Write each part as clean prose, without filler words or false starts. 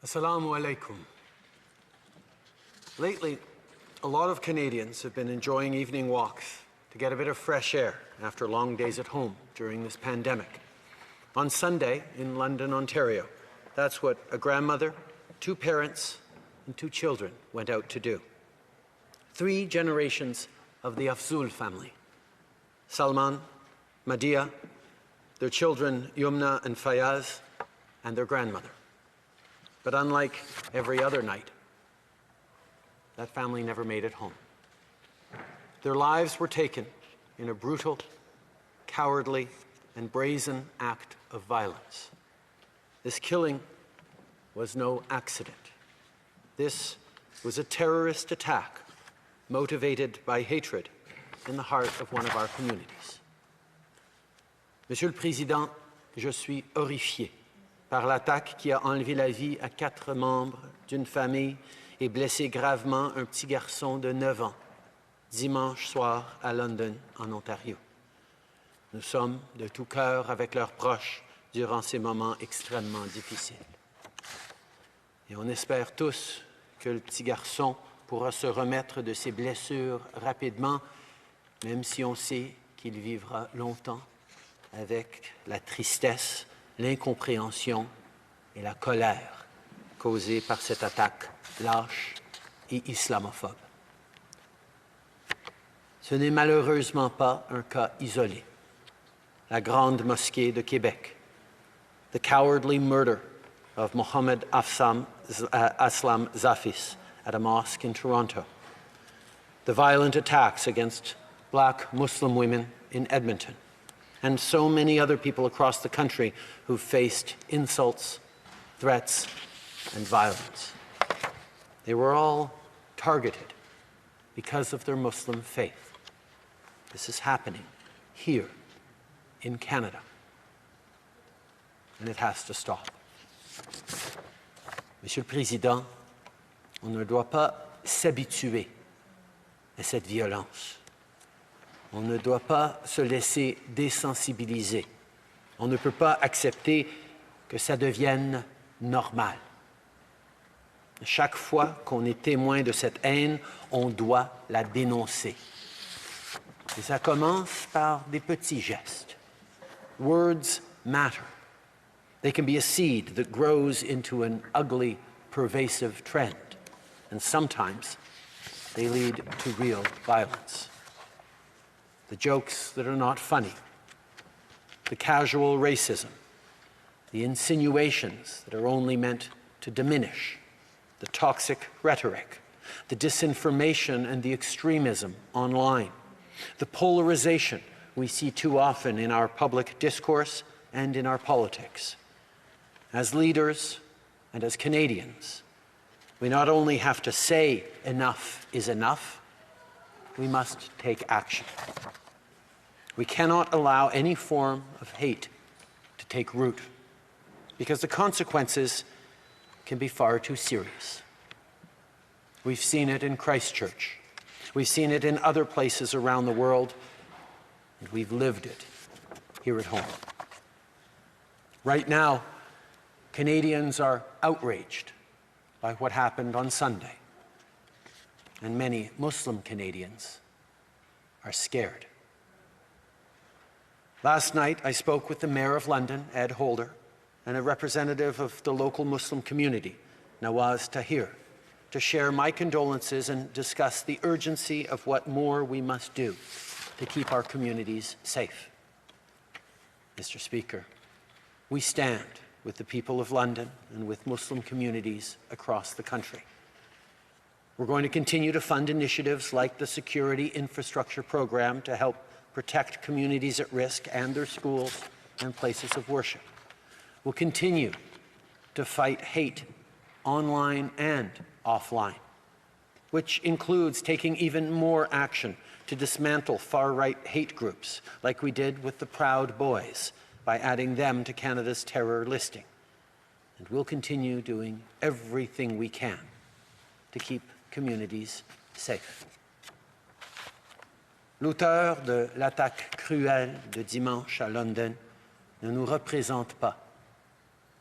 Assalamu alaikum. Lately, a lot of Canadians have been enjoying evening walks to get a bit of fresh air after long days at home during this pandemic. On Sunday in London, Ontario, that's what a grandmother, 2 parents, and 2 children went out to do. 3 generations of the Afzul family. Salman, Madia, their children Yumna and Fayaz, and their grandmother. But unlike every other night, that family never made it home. Their lives were taken in a brutal, cowardly, and brazen act of violence. This killing was no accident. This was a terrorist attack motivated by hatred in the heart of one of our communities. Monsieur le Président, je suis horrifié par l'attaque qui a enlevé la vie à 4 membres d'une famille et blessé gravement un petit garçon de 9 ans, dimanche soir à London, en Ontario. Nous sommes de tout cœur avec leurs proches durant ces moments extrêmement difficiles. Et on espère tous que le petit garçon pourra se remettre de ses blessures rapidement, même si on sait qu'il vivra longtemps avec la tristesse, l'incompréhension et la colère causées par cette attaque lâche et islamophobe. Ce n'est malheureusement pas un cas isolé. La Grande Mosquée de Québec, the cowardly murder of Mohammed Aslam Zafis at a mosque in Toronto, the violent attacks against Black Muslim women in Edmonton, and so many other people across the country who faced insults, threats, and violence. They were all targeted because of their Muslim faith. This is happening here in Canada, and it has to stop. Monsieur le Président, on ne doit pas s'habituer à cette violence. On ne doit pas se laisser désensibiliser. On ne peut pas accepter que ça devienne normal. Chaque fois qu'on est témoin de cette haine, on doit la dénoncer. Et ça commence par des petits gestes. Words matter. They can be a seed that grows into an ugly, pervasive trend. And sometimes they lead to real violence. The jokes that are not funny, the casual racism, the insinuations that are only meant to diminish, the toxic rhetoric, the disinformation and the extremism online, the polarization we see too often in our public discourse and in our politics. As leaders and as Canadians, we not only have to say enough is enough, we must take action. We cannot allow any form of hate to take root, because the consequences can be far too serious. We've seen it in Christchurch. We've seen it in other places around the world, and we've lived it here at home. Right now, Canadians are outraged by what happened on Sunday, and many Muslim Canadians are scared. Last night, I spoke with the Mayor of London, Ed Holder, and a representative of the local Muslim community, Nawaz Tahir, to share my condolences and discuss the urgency of what more we must do to keep our communities safe. Mr. Speaker, we stand with the people of London and with Muslim communities across the country. We're going to continue to fund initiatives like the Security Infrastructure Program to help protect communities at risk and their schools and places of worship. We'll continue to fight hate online and offline, which includes taking even more action to dismantle far-right hate groups, like we did with the Proud Boys, by adding them to Canada's terror listing. And we'll continue doing everything we can to keep communities safe. L'auteur de l'attaque cruelle de dimanche à London ne nous représente pas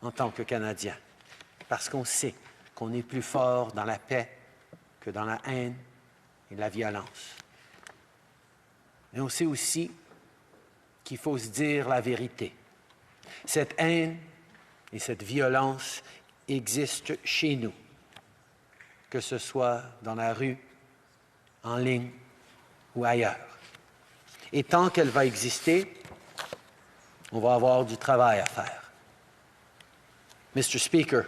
en tant que Canadiens. parce qu'on sait qu'on est plus fort dans la paix que dans la haine et la violence. Mais on sait aussi qu'il faut se dire la vérité. Cette haine et cette violence existent chez nous, que ce soit dans la rue, en ligne ou ailleurs. Et tant qu'elle va exister, on va avoir du travail à faire. Mr. Speaker,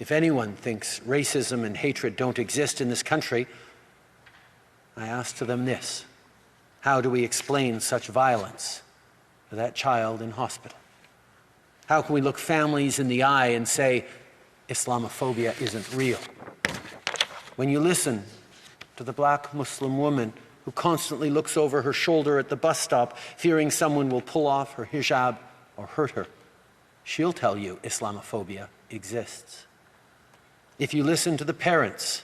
if anyone thinks racism and hatred don't exist in this country, I ask to them this: how do we explain such violence to that child in hospital? How can we look families in the eye and say Islamophobia isn't real? When you listen to the black Muslim woman who constantly looks over her shoulder at the bus stop, fearing someone will pull off her hijab or hurt her, she'll tell you Islamophobia exists. If you listen to the parents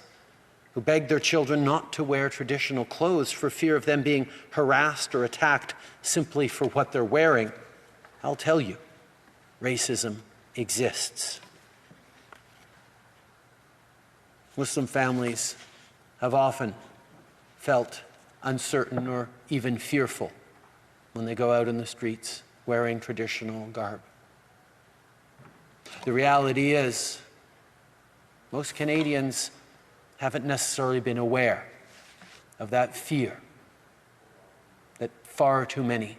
who beg their children not to wear traditional clothes for fear of them being harassed or attacked simply for what they're wearing, I'll tell you, racism exists. Muslim families have often felt uncertain or even fearful when they go out in the streets wearing traditional garb. The reality is, most Canadians haven't necessarily been aware of that fear that far too many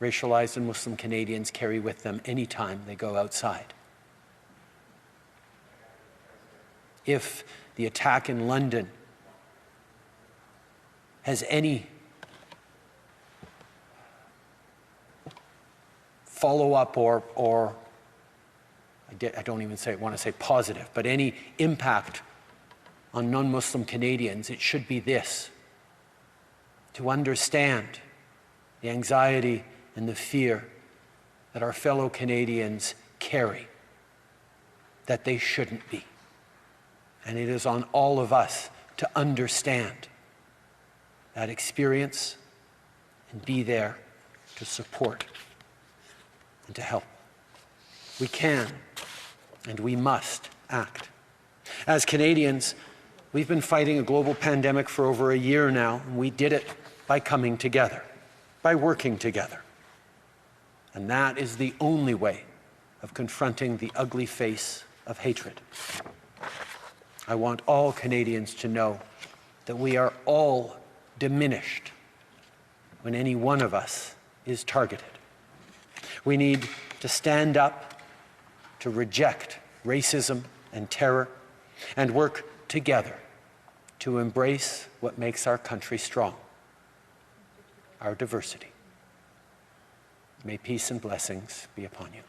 racialized and Muslim Canadians carry with them anytime they go outside. If the attack in London has any follow-up or I don't even want to say positive, but any impact on non-Muslim Canadians, it should be this: to understand the anxiety and the fear that our fellow Canadians carry, that they shouldn't be. And it is on all of us to understand that experience and be there to support and to help. We can and we must act. As Canadians, we've been fighting a global pandemic for over a year now, and we did it by coming together, by working together. And that is the only way of confronting the ugly face of hatred. I want all Canadians to know that we are all diminished when any one of us is targeted. We need to stand up to reject racism and terror and work together to embrace what makes our country strong, our diversity. May peace and blessings be upon you.